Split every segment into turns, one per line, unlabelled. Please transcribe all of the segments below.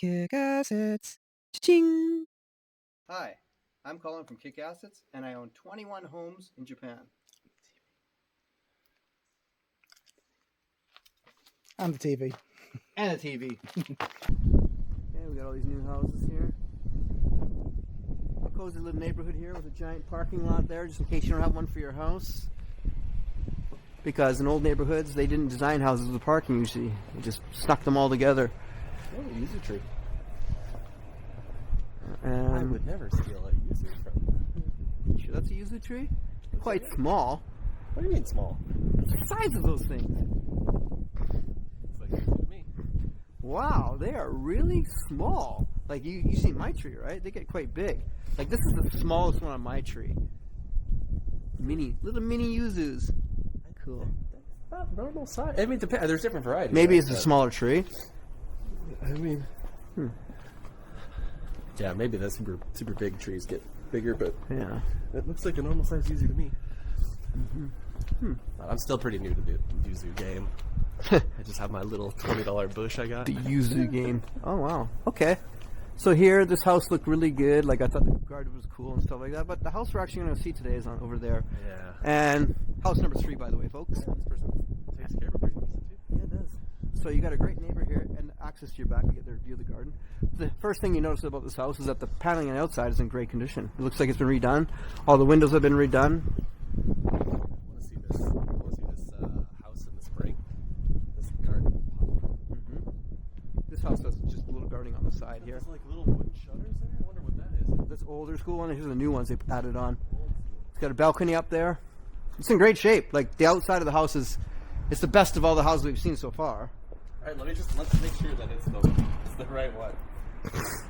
KICKASSETS. Cha-ching!
Hi, I'm Colin from KICKASSETS, and I own 21 homes in Japan.
And the TV.
And a TV. Okay, we got all these new houses here. A cozy little neighborhood here with a giant parking lot there, just in case you don't have one for your house. Because in old neighborhoods, they didn't design houses with parking usually. They just stuck them all together.
Oh, a yuzu tree.
And
I would never steal a yuzu from.
sure that's a yuzu tree? Quite small.
What do you mean small?
What's the size of those things?
It's like yuzu to me.
Wow, they are really small. Like you see my tree, right? They get quite big. Like this is the smallest one on my tree. Little mini yuzus. Cool.
Not normal size. I mean, depends. There's different varieties.
Maybe
right?
it's a smaller tree.
I mean, yeah, maybe the super big trees get bigger, but
Yeah.
it looks like a normal size yuzu to me. I'm still pretty new to the yuzu game. I just have my little $20 bush I got.
The yuzu game. Oh wow. Okay. So here, this house looked really good. Like I thought the garden was cool and stuff like that. But the house we're actually going to see today is on over there.
Yeah.
And house number 3, by the way, folks.
This person takes care of it pretty decent too.
Yeah, it does. So you got a great neighbor here and access to your back to get their view of the garden. The first thing you notice about this house is that the paneling on the outside is in great condition. It looks like it's been redone. All the windows have been redone.
I want to see this. House in the spring. This garden.
This house has just a little gardening on the side here.
There's like little wooden shutters there. I wonder what that is.
That's older school one. Here's the new ones they added on. It's got a balcony up there. It's in great shape. Like the outside of the house it's the best of all the houses we've seen so far.
All right, let's make sure that it's the right one.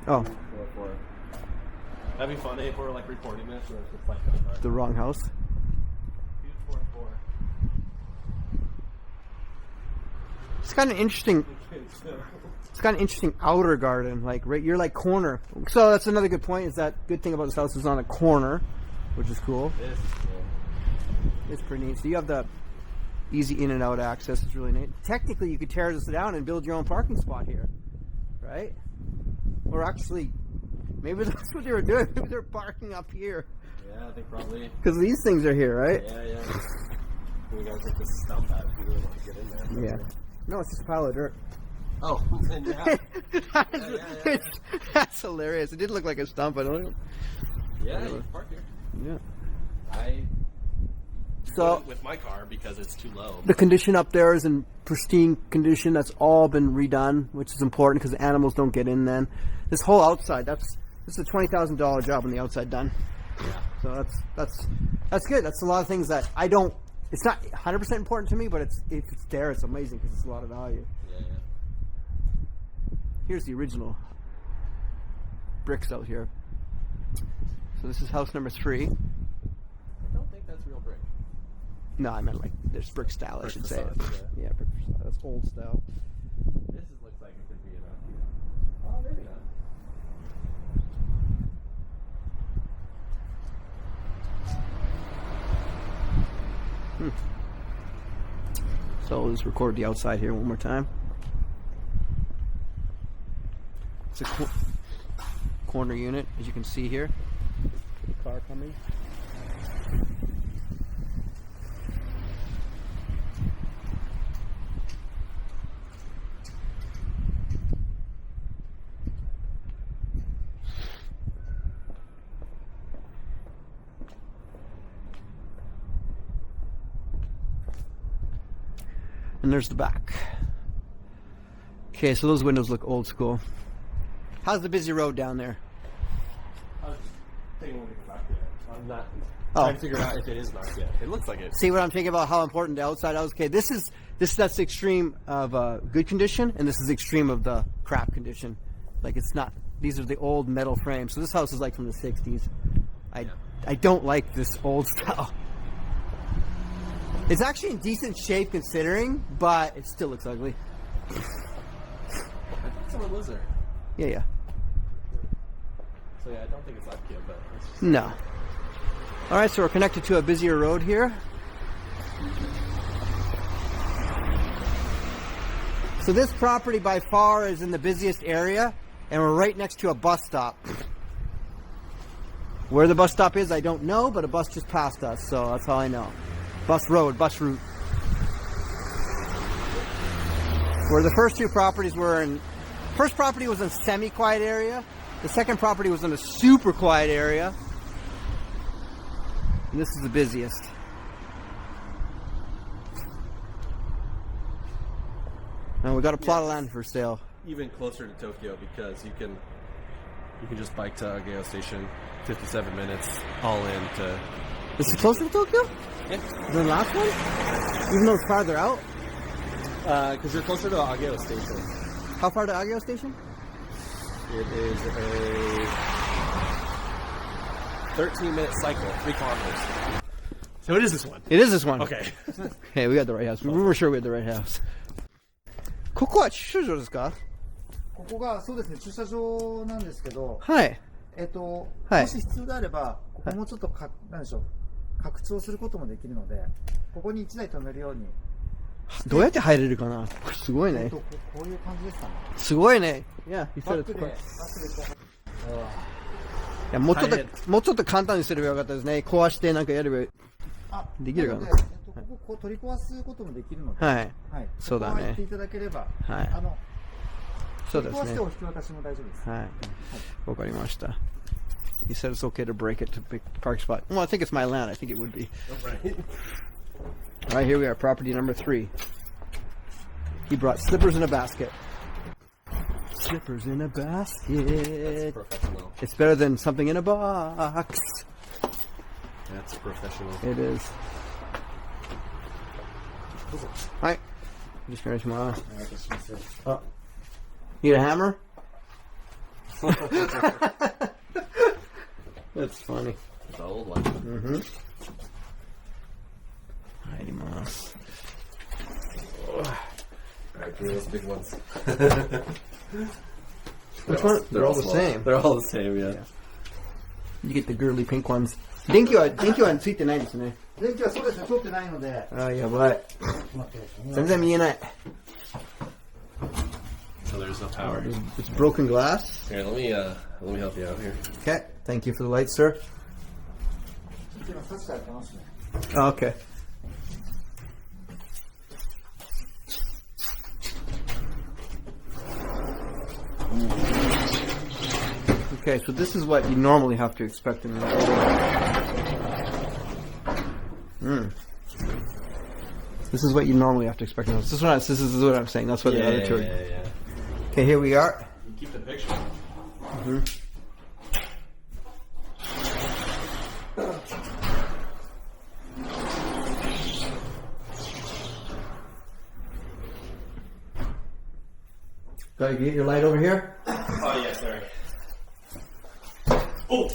Oh,
That'd be funny if we're like recording this or it's like
the wrong house.
244.
It's got an interesting. It's got an interesting outer garden. Like you're like corner. So that's another good point. Is that good thing about this house is on a corner, which is cool.
This is cool.
It's pretty neat. So you have the easy in and out access. It's really neat. Technically, you could tear this down and build your own parking spot here, right? Or actually, maybe that's what they were doing. Maybe they're parking up here.
Yeah, I think probably.
Because these things are here, right?
Yeah. We gotta take this stump out if you really want to get in there.
Yeah. No, it's just a pile of dirt.
Oh, then yeah.
That's hilarious. It did look like a stump. I don't know.
Yeah, you can park here.
Yeah. So
with my car because it's too low.
the condition up there is in pristine condition. That's all been redone, which is important because the animals don't get in. Then this whole outside, this is a $20,000 job on the outside done.
Yeah.
So that's good. That's a lot of things that I don't. It's not 100% important to me, but if it's there, it's amazing because it's a lot of value.
Yeah.
Here's the original bricks out here. So this is house number 3.
I don't think that's real brick.
No, I meant like there's brick style, I should say.
Facade,
Yeah, brick style. That's old style.
This looks like it could be an Akiya. Oh, maybe not.
So let's record the outside here one more time. It's a corner unit, as you can see here. The car coming. And there's the back. Okay, so those windows look old school. How's the busy road down there?
I was just taking a look at the back there. I'm not trying to figure out if it is not yet. It looks like it.
See what I'm thinking about how important the outside is? Okay, that's the extreme of good condition, and this is the extreme of the crap condition. Like it's not. These are the old metal frames. So this house is like from the 60s. I don't like this old style. It's actually in decent shape considering, but it still looks ugly.
I think someone lives there.
Yeah.
So yeah, I don't think it's Akiya, but it's just...
No. All right, so we're connected to a busier road here. So this property by far is in the busiest area. and we're right next to a bus stop. Where the bus stop is, I don't know, but a bus just passed us, so that's all I know. Bus route. Where the first two properties were in, first property was in a semi-quiet area. The second property was in a super quiet area. And this is the busiest. And we got a plot of land for sale.
Even closer to Tokyo because you can just bike to Akiya Station, 57 minutes, all in to...
This is closer to Tokyo?
Yeah.
Than the last one? Even though it's farther out?
Because you're closer to Akiya Station.
How far to Akiya Station?
It is a 13-minute cycle, 3 kilometers. So it is this one.
It is this one.
Okay.
Hey, we got the right house. We were sure we had the right house. ここは駐車場ですか？
ここがそうですね、駐車場なんですけど、
はい。
もし必要であれば、ここもちょっとなんでしょう、拡張することもできるので、ここに1台止めるように。
どうやって入れるかな？すごいね。
こういう感じですかね。
すごいね。いや、
バックでこう。
いや、もうちょっと簡単にすればよかったですね。壊してなんかやればできるかな。
ここ取り壊すこともできるので、
はい。
はい。
そうだね。
ここは言っていただければ、
はい。そうですね。
取り壊してお引き渡しも大丈夫です。
はい。わかりました。He said it's okay to break it to pick the park spot. Well, I think it's my land. I think it would be.
Right.
All right, here we are, property number 3. He brought slippers in a basket. Slippers in a basket.
That's professional.
It's better than something in a box.
That's professional.
It is. Hi. Just going to my. Oh. Need a hammer? That's funny.
It's an old one.
Mm-hmm. Haidimasu.
Alright, give me those big ones.
Which one? They're all the
small.
same.
They're all the same, yeah.
You get the girly pink ones. 電気はついてないですね。
電気はそうですね、通ってないので。
あ、やばい。全然見えない。
So there's no power.
It's broken glass.
Here, let me help you out here.
Okay, thank you for the light, sir. Oh, okay. Okay, so this is what you normally have to expect in This is what you normally have to expect in this is what I'm saying. That's what the other two are.
Yeah.
Okay, here we are.
You keep the picture.
Mm-hmm. Gotta get your light over here.
Oh, yeah, sorry.
Oh.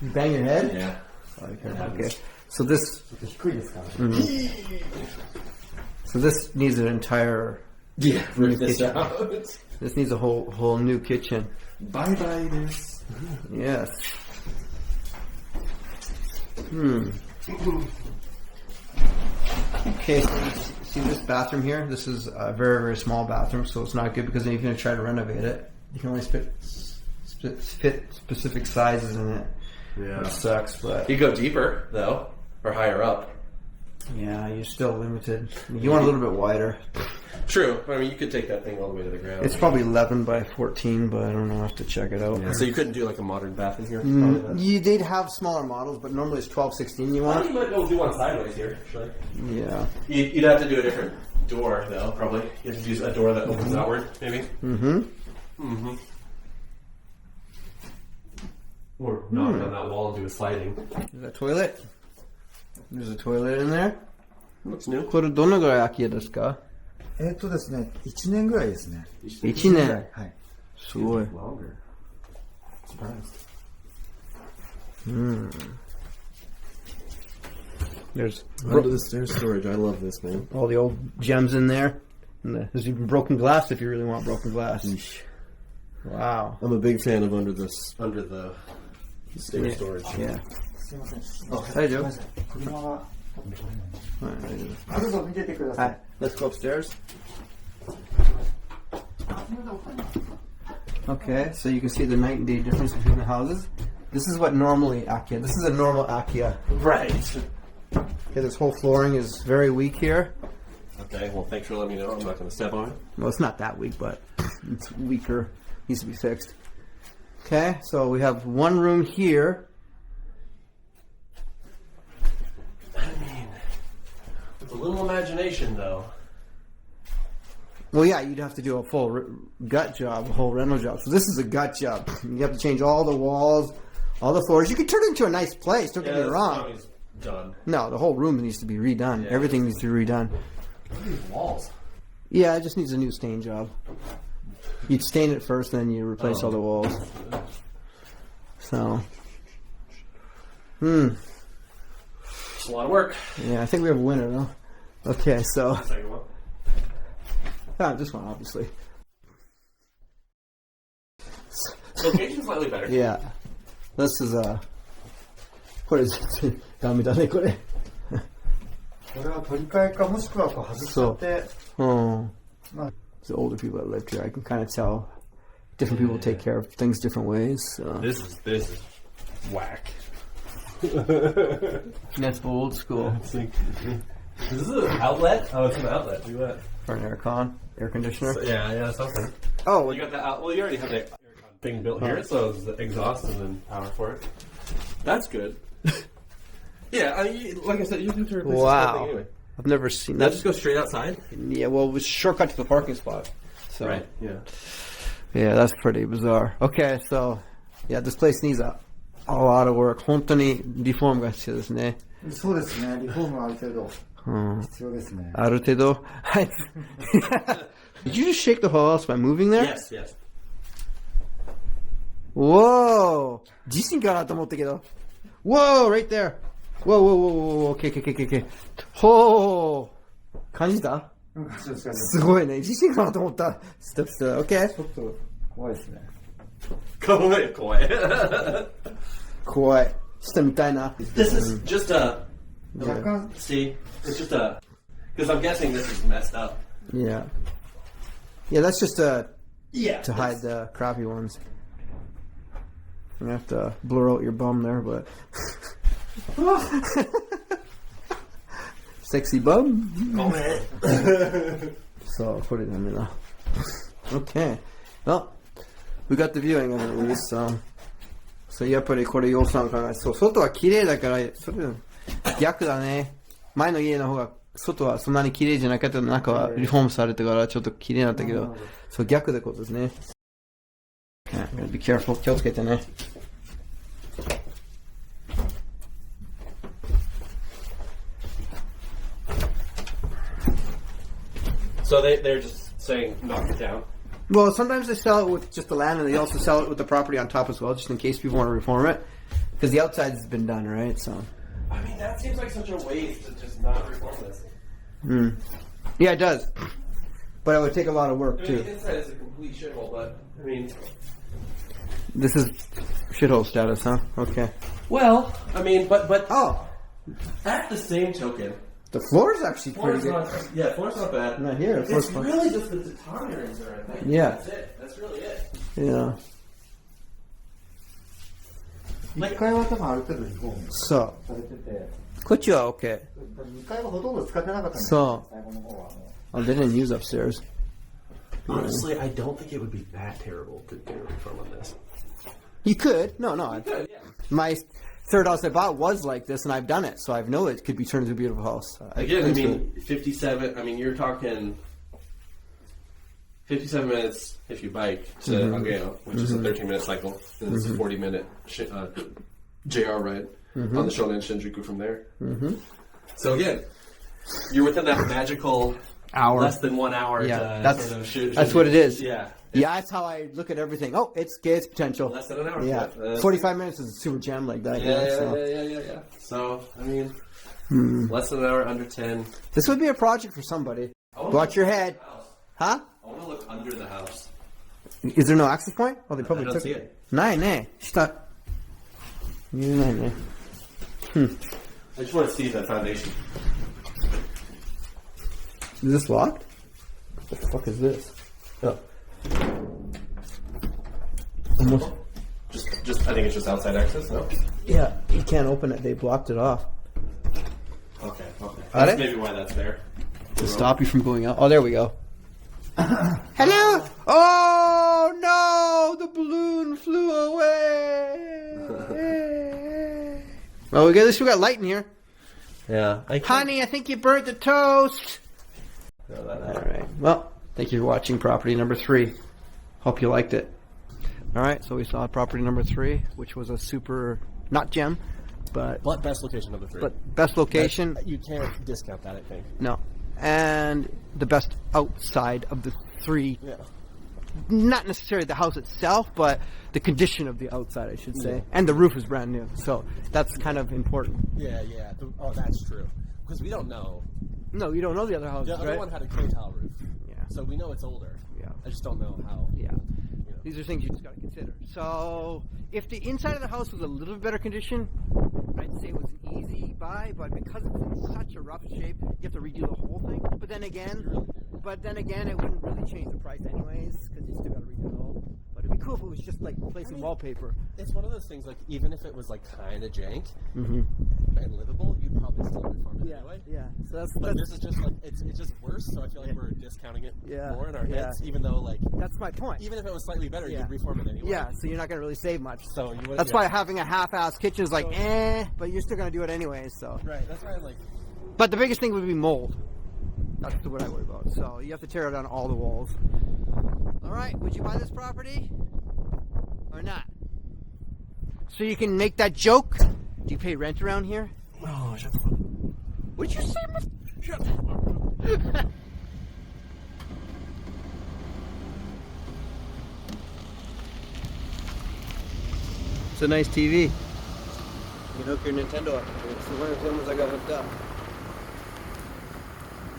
You bang your head?
Yeah.
Okay. So this. So this needs an entire.
Yeah, rip this
kitchen.
out.
This needs a whole new kitchen.
Bye this.
Yes. Okay, so you see this bathroom here? This is a very, very small bathroom, so it's not good because then you're going to try to renovate it. You can only fit specific sizes in it.
Yeah.
Which sucks, but...
You go deeper, though, or higher up.
Yeah, you're still limited. You want a little bit wider.
True. I mean, you could take that thing all the way to the ground.
It's probably 11 by 14, but I don't know. I have to check it out.
Yeah. So you couldn't do like a modern bath in here?
You did have smaller models, but normally it's 12, 16 you want.
You might go do one sideways here, actually.
Yeah.
You'd have to do a different door, though, probably. You have to use a door that opens outward, maybe? Or knock on that wall and do a sliding.
There's a toilet. There's a toilet in there.
Looks new.
これどのぐらい空き家ですか？
ですね、1年ぐらいですね。
1年。
はい。
すごい。
Longer. Surprised.
There's
Under the stairs storage. I love this, man.
all the old gems in there. And there's even broken glass if you really want broken glass. Wow.
I'm a big fan of under the stair storage.
Yeah.
すいません。
大丈夫？
車が。
はい、大丈夫。
どうぞ見ててください。
Let's go upstairs. Okay, so you can see the night and day difference between the houses. This is what normally Akiya. This is a normal Akiya.
Right.
Okay, this whole flooring is very weak here.
Okay, well, thanks for letting me know. I'm not going to step on it.
Well, it's not that weak, but it's weaker. Needs to be fixed. Okay, so we have one room here.
I mean, with a little imagination, though.
Well, yeah, you'd have to do a full gut job, a whole rental job. So this is a gut job. You have to change all the walls, all the floors. You could turn it into a nice place, don't get me wrong.
Done.
No, the whole room needs to be redone.
Yeah.
Everything needs to be redone.
Look at these walls.
Yeah, it just needs a new stain job. You'd stain it first, then you replace all the walls. So,
It's a lot of work.
yeah, I think we have a winner, though. Okay, so,
Second one.
this one, obviously.
Location's slightly better.
Yeah. This is, what is it? ダメだね、これ。
これは取り替えかもしくはこう外しちゃって、まあ、
The older people that lived here, I can kind of tell different people take care of things different ways. So.
This is whack.
That's old school.
This is an outlet? Oh, it's an outlet. Do that.
For an air conditioner.
So, yeah, something.
Oh,
You got the well, you already have the aircon thing built here, so it's the exhaust and then power for it. That's good. Yeah, I mean, like I said, you have to replace this whole thing anyway.
I've never seen
That
that.
just go straight outside?
Yeah, well, it was a shortcut to the parking spot. So,
Right, yeah.
yeah, that's pretty bizarre. Okay, so, yeah, this place needs a lot of work. 本当にリフォームが必要ですね。
そうですね。リフォームはある程度必要ですね。
ある程度。Did you just shake the whole house by moving there?
Yes, yes.
Whoa! 地震かなと思ったけど。Whoa! Right there! Whoa, whoa, whoa, whoa, okay, okay, okay, okay. ほー！感じた？すごいね。地震かなと思った。ステップステップ。Okay?
ちょっと怖いですね。
怖い。
怖い。下見たいな。
This is just a...
若干、
See? It's just a... Because I'm guessing this is messed up.
Yeah. Yeah, that's just
Yeah.
to hide the crappy ones. I'm gonna have to blur out your bum there, but... Sexy bum.
Oh, man.
So, put it in there. Okay. Well, we got the viewing of it at least, so やっぱりこれ予算考えそう、外は綺麗だから、それ逆だね。前の家の方が外はそんなに綺麗じゃなかったの、中はリフォームされてからちょっと綺麗になったけど、そう逆ってことですね。Yeah, be careful. 気をつけてね。
So they're just saying knock it down?
Well, sometimes they sell it with just the land, and they also sell it with the property on top as well, just in case people want to reform it. Because the outside has been done, right? So.
I mean, that seems like such a waste to just not reform this.
Yeah, it does. But it would take a lot of work,
I mean,
too.
the inside is a complete shithole, but, I mean...
This is shithole status, huh? Okay.
Well, I mean, but
Oh!
at the same token...
The floor is actually pretty
Floor's
good.
not, floor's not bad.
Not here. The floor's
It's
fine.
really just the tatami rings are, I think.
Yeah.
That's it. That's really it.
Yeah.
1階は多分ある程度リフォーム
そ
されてて、
う。こっちは OK.
2階はほとんど使ってなかったんです
そう
よ、最後の方は。
Oh, they didn't use upstairs.
Honestly, I don't think it would be that terrible to do a reform on this.
You could. No.
Good, yeah.
My third house I bought was like this, and I've done it, so I know it could be turned into a beautiful house.
Again, I mean, 57, I mean, you're talking 57 minutes if you bike to Akiya, which is a 13-minute cycle, and it's a 40-minute JR ride on the Shonan Shinjuku from there. So again, you're within that magical
Hour.
less than 1 hour.
Yeah,
to
that's
sort of shoot,
that's what it is.
Yeah.
Yeah, that's how I look at everything. Oh, it's potential.
Less than an hour.
Yeah, 45 minutes is a super jam like that.
Yeah. So, I mean, less than an hour, under 10.
This would be a project for somebody. Watch your head. Huh?
I want to look under the house.
Is there no access point? Oh, they probably
I don't
took
see
it. ないね。下。見えないね。
I just want to see the foundation.
Is this locked? What the fuck is this? Oh. Almost.
Just I think it's just outside access. No.
Yeah, you can't open it. They blocked it off
Okay.
Got
That's
it?
maybe why that's there.
to stop you from going out. Oh, there we go. Hello. Oh no, the balloon flew away. Well, at least we got light in here.
Yeah.
Honey, I think you burnt the toast.
No,
All right. Well, thank you for watching property number 3. Hope you liked it. All right, so we saw property number 3, which was a super, not gem, but
best location number 3.
but best location.
You can't discount that, I think.
No, and the best outside of the 3.
Yeah.
Not necessarily the house itself, but the condition of the outside, I should say.
Yeah.
And the roof is brand new, so that's kind of important.
Yeah. Oh, that's true. Because we don't know.
No, you don't know the other houses,
The other
right?
one had a clay tile roof.
Yeah.
So we know it's older.
Yeah.
I just don't know how.
Yeah.
You know.
These are things you just got to consider. So, if the inside of the house was a little bit better condition, I'd say it was an easy buy. But because it's in such a rough shape, you have to redo the whole thing. But then again, it wouldn't really change the price anyways, because you still got to redo it all. But it'd be cool if it was just like replacing wallpaper.
It's one of those things, like, even if it was, like, kind of jank
Mm-hmm.
and livable, you'd probably still reform it anyway.
Yeah. So
But this is just, like, it's just worse, so I feel like we're discounting it
Yeah,
more in our
yeah.
heads, even though, like,
that's my point.
even if it was slightly better,
Yeah.
you'd reform it anyway.
Yeah. So you're not going to really save much.
So you would,
That's why having a half-ass kitchen is like, but you're still going to do it anyways. So.
Right, that's why, like,
But the biggest thing would be mold. That's what I worry about. So you have to tear down all the walls. All right, would you buy this property or not? So you can make that joke. Do you pay rent around here?
oh, shut the fuck up.
What'd you say?
Shut the fuck up.
It's a nice TV. You can hook your Nintendo up to it. It's one of the ones I got hooked up.